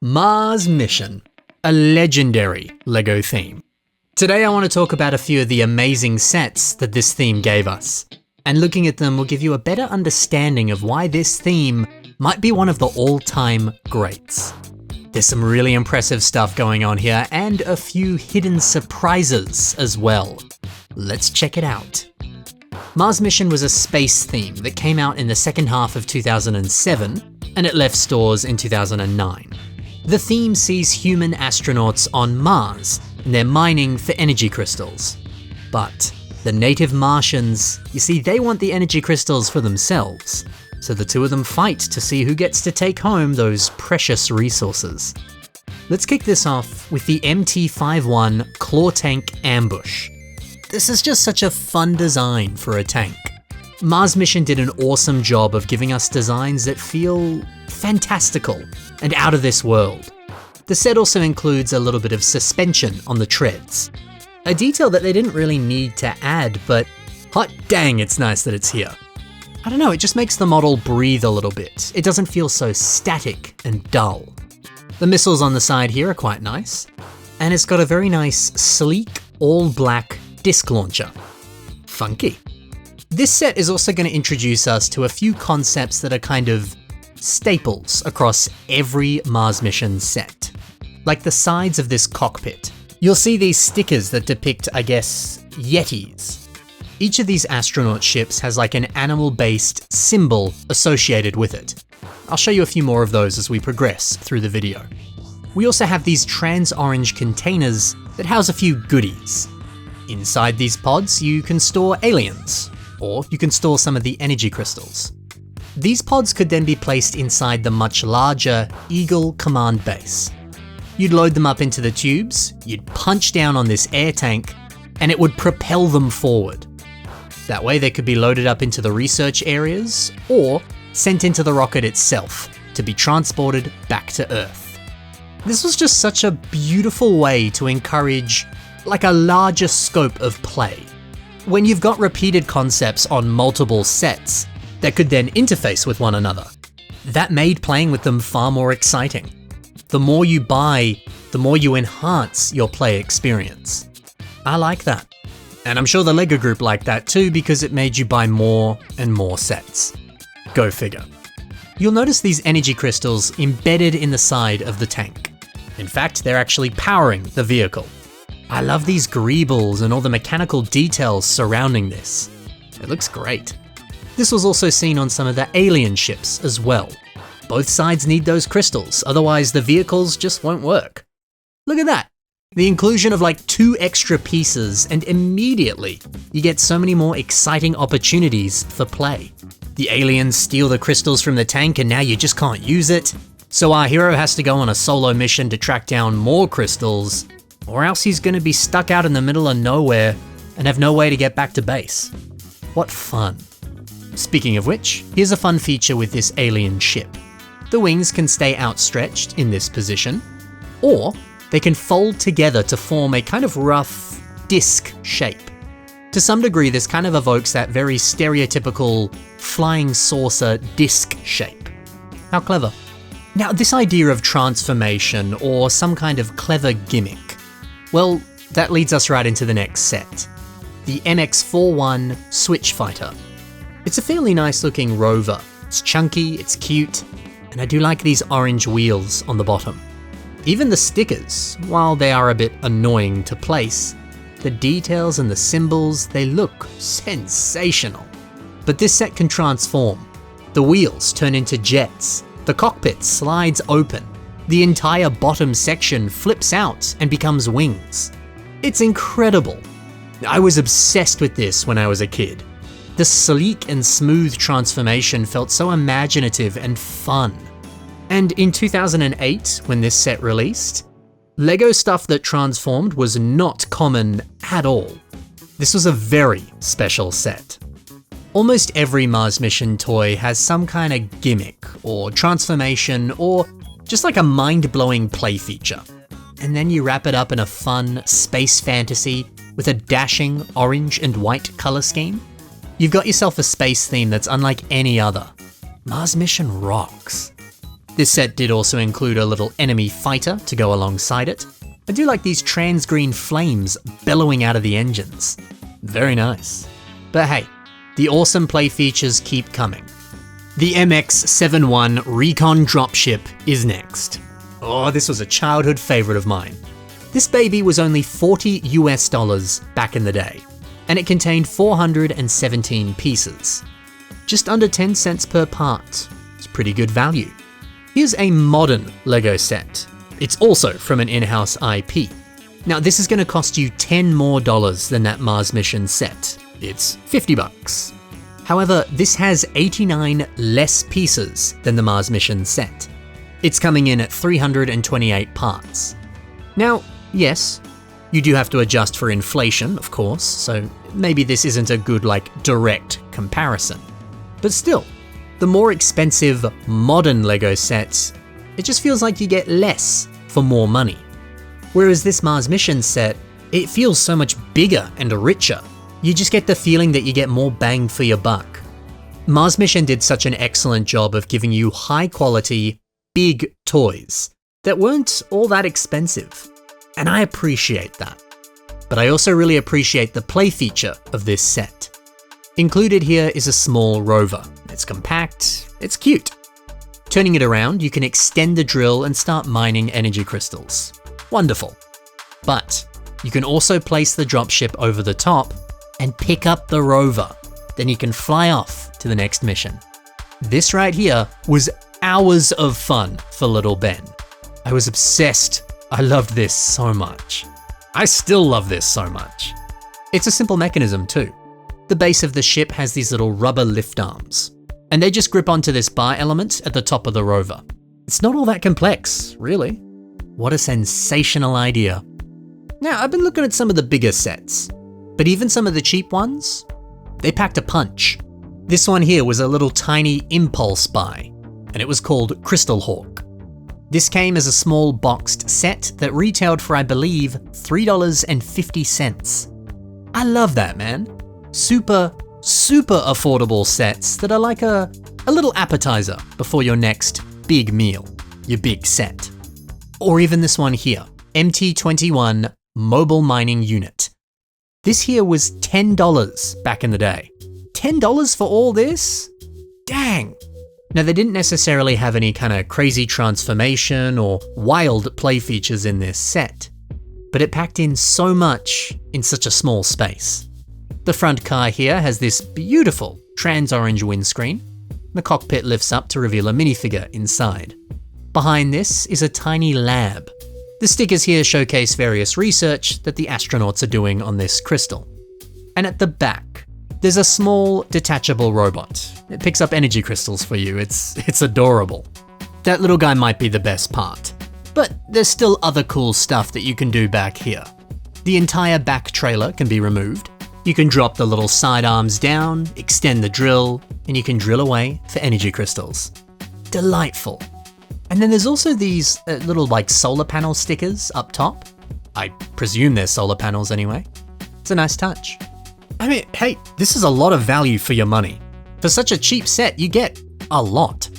Mars Mission, a legendary LEGO theme. Today I want to talk about a few of the amazing sets that this theme gave us, and looking at them will give you a better understanding of why this theme might be one of the all-time greats. There's some really impressive stuff going on here, and a few hidden surprises as well. Let's check it out. Mars Mission was a space theme that came out in the second half of 2007, and it left stores in 2009. The theme sees human astronauts on Mars, and they're mining for energy crystals. But the native Martians, you see, they want the energy crystals for themselves. So the two of them fight to see who gets to take home those precious resources. Let's kick this off with the MT-51 Claw Tank Ambush. This is just such a fun design for a tank. Mars Mission did an awesome job of giving us designs that feel fantastical and out of this world. The set also includes a little bit of suspension on the treads. A detail that they didn't really need to add, but hot dang, it's nice that it's here. I don't know, it just makes the model breathe a little bit. It doesn't feel so static and dull. The missiles on the side here are quite nice, and it's got a very nice, sleek, all-black disc launcher. Funky. This set is also going to introduce us to a few concepts that are kind of staples across every Mars Mission set. Like the sides of this cockpit. You'll see these stickers that depict, I guess, yetis. Each of these astronaut ships has like an animal-based symbol associated with it. I'll show you a few more of those as we progress through the video. We also have these trans-orange containers that house a few goodies. Inside these pods, you can store aliens, or you can store some of the energy crystals. These pods could then be placed inside the much larger Eagle command base. You'd load them up into the tubes, you'd punch down on this air tank, and it would propel them forward. That way they could be loaded up into the research areas, or sent into the rocket itself to be transported back to Earth. This was just such a beautiful way to encourage like a larger scope of play. When you've got repeated concepts on multiple sets that could then interface with one another, that made playing with them far more exciting. The more you buy, the more you enhance your play experience. I like that. And I'm sure the LEGO group liked that too, because it made you buy more and more sets. Go figure. You'll notice these energy crystals embedded in the side of the tank. In fact, they're actually powering the vehicle. I love these greebles and all the mechanical details surrounding this. It looks great. This was also seen on some of the alien ships as well. Both sides need those crystals, otherwise the vehicles just won't work. Look at that. The inclusion of like 2 extra pieces, and immediately you get so many more exciting opportunities for play. The aliens steal the crystals from the tank and now you just can't use it. So our hero has to go on a solo mission to track down more crystals, or else he's going to be stuck out in the middle of nowhere and have no way to get back to base. What fun. Speaking of which, here's a fun feature with this alien ship. The wings can stay outstretched in this position, or they can fold together to form a kind of rough disc shape. To some degree, this kind of evokes that very stereotypical flying saucer disc shape. How clever. Now, this idea of transformation or some kind of clever gimmick, well, that leads us right into the next set, the MX-41 Switch Fighter. It's a fairly nice looking rover. It's chunky, it's cute, and I do like these orange wheels on the bottom. Even the stickers, while they are a bit annoying to place, the details and the symbols, they look sensational. But this set can transform. The wheels turn into jets, the cockpit slides open, the entire bottom section flips out and becomes wings. It's incredible. I was obsessed with this when I was a kid. The sleek and smooth transformation felt so imaginative and fun. And in 2008, when this set released, LEGO stuff that transformed was not common at all. This was a very special set. Almost every Mars Mission toy has some kind of gimmick or transformation or just like a mind-blowing play feature. And then you wrap it up in a fun space fantasy with a dashing orange and white color scheme. You've got yourself a space theme that's unlike any other. Mars Mission rocks. This set did also include a little enemy fighter to go alongside it. I do like these trans-green flames bellowing out of the engines. Very nice. But hey, the awesome play features keep coming. The MX-71 Recon Dropship is next. Oh, this was a childhood favorite of mine. This baby was only $40 US back in the day, and it contained 417 pieces. Just under 10 cents per part. It's pretty good value. Here's a modern LEGO set. It's also from an in-house IP. Now this is going to cost you $10 more than that Mars mission set. It's $50. However, this has 89 less pieces than the Mars mission set. It's coming in at 328 parts. Now, yes, you do have to adjust for inflation, of course, so maybe this isn't a good, direct comparison. But still, the more expensive modern LEGO sets, it just feels like you get less for more money. Whereas this Mars mission set, it feels so much bigger and richer. You just get the feeling that you get more bang for your buck. Mars mission did such an excellent job of giving you high quality, big toys that weren't all that expensive. And I appreciate that. But I also really appreciate the play feature of this set. Included here is a small rover. It's compact, it's cute. Turning it around, you can extend the drill and start mining energy crystals. Wonderful. But you can also place the dropship over the top and pick up the rover. Then you can fly off to the next mission. This right here was hours of fun for little Ben. I was obsessed. I loved this so much. I still love this so much. It's a simple mechanism too. The base of the ship has these little rubber lift arms, and they just grip onto this bar element at the top of the rover. It's not all that complex, really. What a sensational idea. Now, I've been looking at some of the bigger sets, but even some of the cheap ones, they packed a punch. This one here was a little tiny impulse buy, and it was called Crystal Hawk. This came as a small boxed set that retailed for, I believe, $3.50. I love that, man. Super affordable sets that are like a little appetizer before your next big meal, your big set. Or even this one here, MT21 Mobile Mining Unit. This here was $10 back in the day. $10 for all this? Dang. Now they didn't necessarily have any kind of crazy transformation or wild play features in this set, but it packed in so much in such a small space. The front car here has this beautiful trans-orange windscreen. The cockpit lifts up to reveal a minifigure inside. Behind this is a tiny lab. The stickers here showcase various research that the astronauts are doing on this crystal. And at the back, there's a small detachable robot. It picks up energy crystals for you. It's adorable. That little guy might be the best part, but there's still other cool stuff that you can do back here. The entire back trailer can be removed. You can drop the little side arms down, extend the drill, and you can drill away for energy crystals. Delightful. And then there's also these little solar panel stickers up top. I presume they're solar panels anyway. It's a nice touch. I mean, hey, this is a lot of value for your money. For such a cheap set, you get a lot.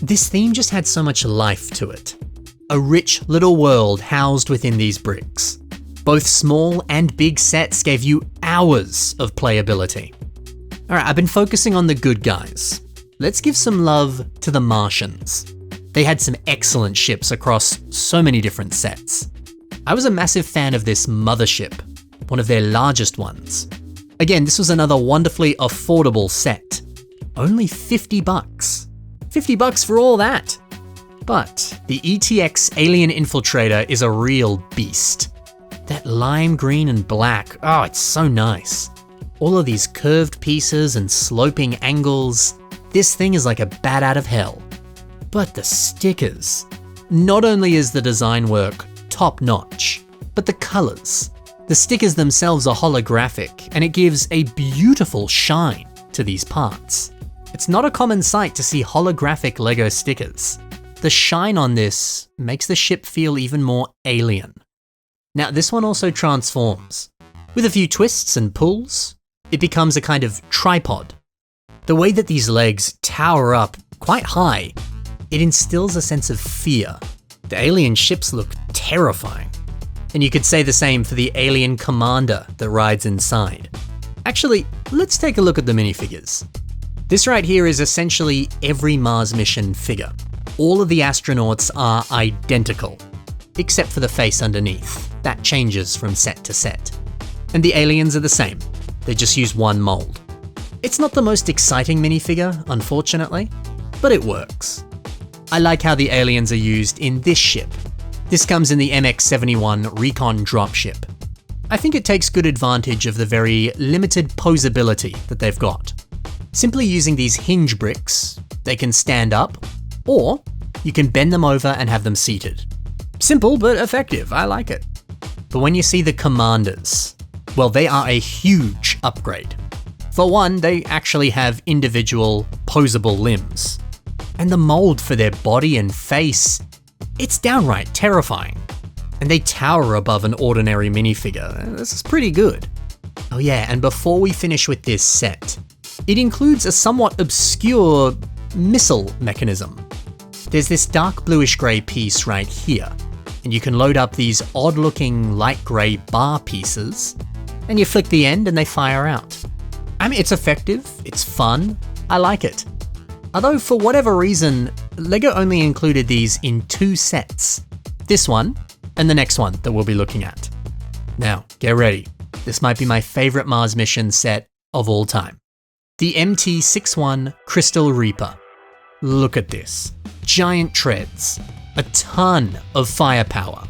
This theme just had so much life to it. A rich little world housed within these bricks. Both small and big sets gave you hours of playability. All right, I've been focusing on the good guys. Let's give some love to the Martians. They had some excellent ships across so many different sets. I was a massive fan of this mothership, one of their largest ones. Again, this was another wonderfully affordable set. Only $50. $50 for all that. But the ETX Alien Infiltrator is a real beast. That lime green and black, oh, it's so nice. All of these curved pieces and sloping angles. This thing is like a bat out of hell. But the stickers. Not only is the design work top notch, but the colors. The stickers themselves are holographic, and it gives a beautiful shine to these parts. It's not a common sight to see holographic LEGO stickers. The shine on this makes the ship feel even more alien. Now, this one also transforms. With a few twists and pulls, it becomes a kind of tripod. The way that these legs tower up quite high, it instills a sense of fear. The alien ships look terrifying. And you could say the same for the alien commander that rides inside. Actually, let's take a look at the minifigures. This right here is essentially every Mars mission figure. All of the astronauts are identical, except for the face underneath. That changes from set to set. And the aliens are the same. They just use one mold. It's not the most exciting minifigure, unfortunately, but it works. I like how the aliens are used in this ship. This comes in the MX-71 Recon dropship. I think it takes good advantage of the very limited posability that they've got. Simply using these hinge bricks, they can stand up, or you can bend them over and have them seated. Simple but effective, I like it. But when you see the commanders, well, they are a huge upgrade. For one, they actually have individual posable limbs. And the mold for their body and face, it's downright terrifying. And they tower above an ordinary minifigure. This is pretty good. Oh yeah, and before we finish with this set, it includes a somewhat obscure missile mechanism. There's this dark bluish grey piece right here, and you can load up these odd-looking light grey bar pieces, and you flick the end and they fire out. I mean, it's effective, it's fun, I like it. Although for whatever reason, LEGO only included these in 2 sets. This one, and the next one that we'll be looking at. Now, get ready. This might be my favourite Mars mission set of all time. The MT-61 Crystal Reaper. Look at this. Giant treads, a ton of firepower,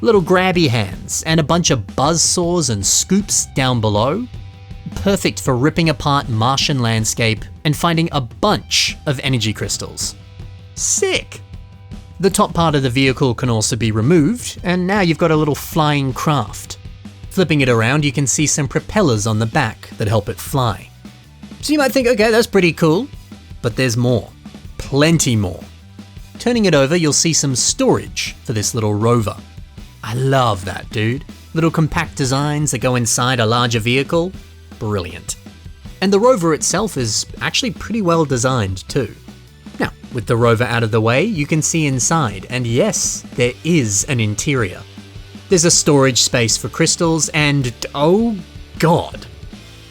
little grabby hands, and a bunch of buzz saws and scoops down below. Perfect for ripping apart Martian landscape and finding a bunch of energy crystals. Sick! The top part of the vehicle can also be removed, and now you've got a little flying craft. Flipping it around, you can see some propellers on the back that help it fly. So you might think, okay, that's pretty cool, but there's more. Plenty more. Turning it over, you'll see some storage for this little rover. I love that, dude. Little compact designs that go inside a larger vehicle. Brilliant. And the rover itself is actually pretty well designed too. Now, with the rover out of the way, you can see inside, and yes, there is an interior. There's a storage space for crystals and, oh god,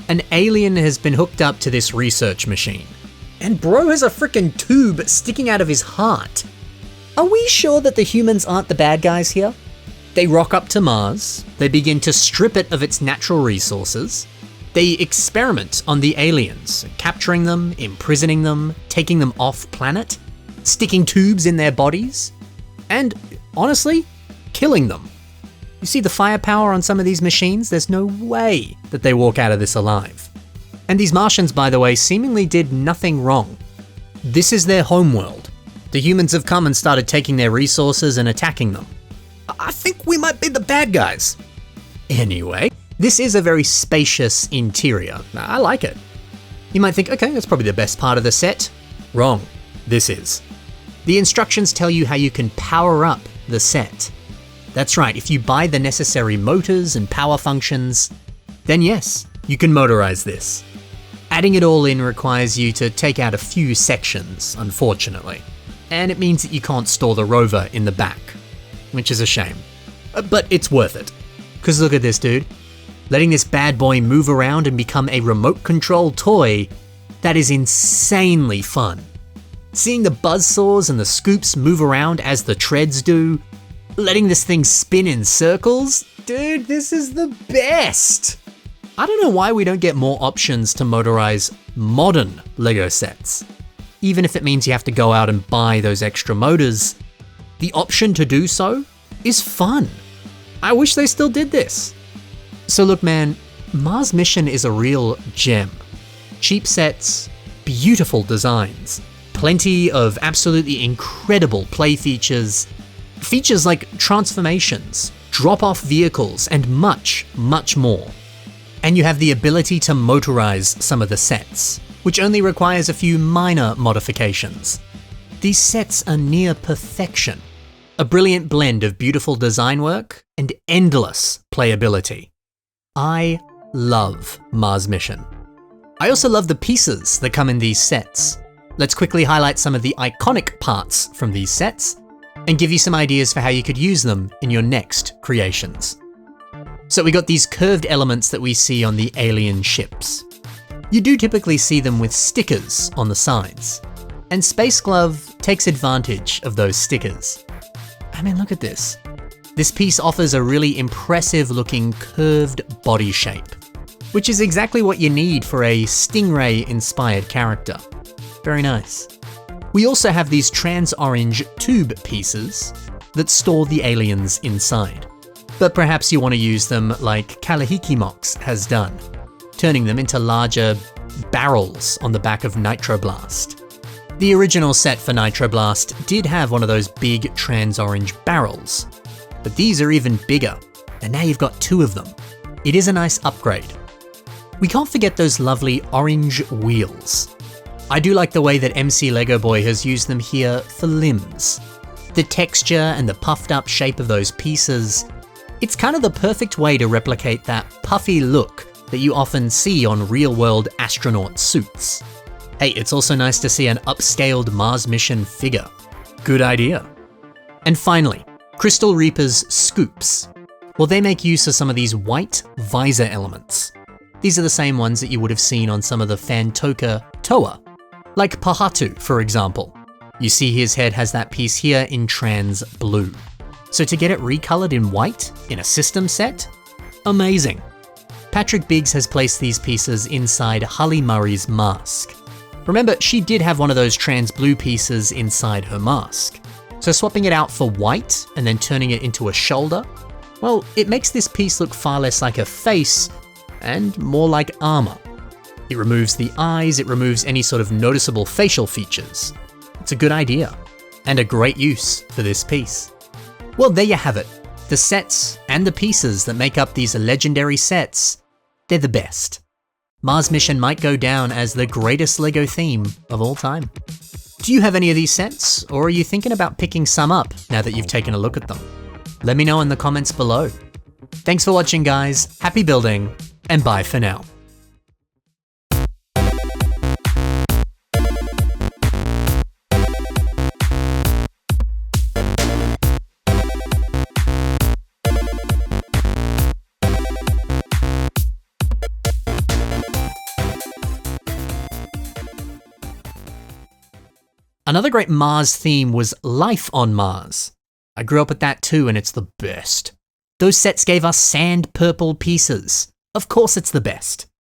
an alien has been hooked up to this research machine. And bro has a frickin' tube sticking out of his heart. Are we sure that the humans aren't the bad guys here? They rock up to Mars, they begin to strip it of its natural resources, they experiment on the aliens, capturing them, imprisoning them, taking them off planet, sticking tubes in their bodies, and honestly, killing them. You see the firepower on some of these machines? There's no way that they walk out of this alive. And these Martians, by the way, seemingly did nothing wrong. This is their homeworld. The humans have come and started taking their resources and attacking them. I think we might be the bad guys. Anyway, this is a very spacious interior. I like it. You might think, okay, that's probably the best part of the set. Wrong. This is. The instructions tell you how you can power up the set. That's right, if you buy the necessary motors and power functions, then yes, you can motorize this. Adding it all in requires you to take out a few sections, unfortunately. And it means that you can't store the rover in the back, which is a shame. But it's worth it. Because look at this, dude. Letting this bad boy move around and become a remote control toy, that is insanely fun. Seeing the buzzsaws and the scoops move around as the treads do, letting this thing spin in circles, dude, this is the best. I don't know why we don't get more options to motorize modern LEGO sets. Even if it means you have to go out and buy those extra motors, the option to do so is fun. I wish they still did this. So look man, Mars Mission is a real gem. Cheap sets, beautiful designs, plenty of absolutely incredible play features, features like transformations, drop-off vehicles, and much, much more. And you have the ability to motorize some of the sets, which only requires a few minor modifications. These sets are near perfection, a brilliant blend of beautiful design work and endless playability. I love Mars Mission. I also love the pieces that come in these sets. Let's quickly highlight some of the iconic parts from these sets and give you some ideas for how you could use them in your next creations. So we got these curved elements that we see on the alien ships. You do typically see them with stickers on the sides, and Space Glove takes advantage of those stickers. I mean, look at this. This piece offers a really impressive looking curved body shape, which is exactly what you need for a Stingray-inspired character. Very nice. We also have these trans-orange tube pieces that store the aliens inside. But perhaps you want to use them like Kalahikimox has done, turning them into larger barrels on the back of Nitroblast. The original set for Nitroblast did have one of those big trans-orange barrels, but these are even bigger, and now you've got 2 of them. It is a nice upgrade. We can't forget those lovely orange wheels. I do like the way that MC Lego Boy has used them here for limbs. The texture and the puffed up shape of those pieces, it's kind of the perfect way to replicate that puffy look that you often see on real-world astronaut suits. Hey, it's also nice to see an upscaled Mars mission figure. Good idea. And finally, Crystal Reaper's scoops. Well, they make use of some of these white visor elements. These are the same ones that you would have seen on some of the Fantoka Toa, like Pahatu, for example. You see his head has that piece here in trans blue. So to get it recolored in white in a system set, amazing. Patrick Biggs has placed these pieces inside Holly Murray's mask. Remember, she did have one of those trans blue pieces inside her mask. So swapping it out for white and then turning it into a shoulder, well, it makes this piece look far less like a face and more like armor. It removes the eyes, it removes any sort of noticeable facial features. It's a good idea, and a great use for this piece. Well, there you have it. The sets and the pieces that make up these legendary sets, they're the best. Mars Mission might go down as the greatest LEGO theme of all time. Do you have any of these sets, or are you thinking about picking some up now that you've taken a look at them? Let me know in the comments below. Thanks for watching, guys. Happy building, and bye for now. Another great Mars theme was Life on Mars. I grew up with that too, and it's the best. Those sets gave us sand purple pieces. Of course it's the best.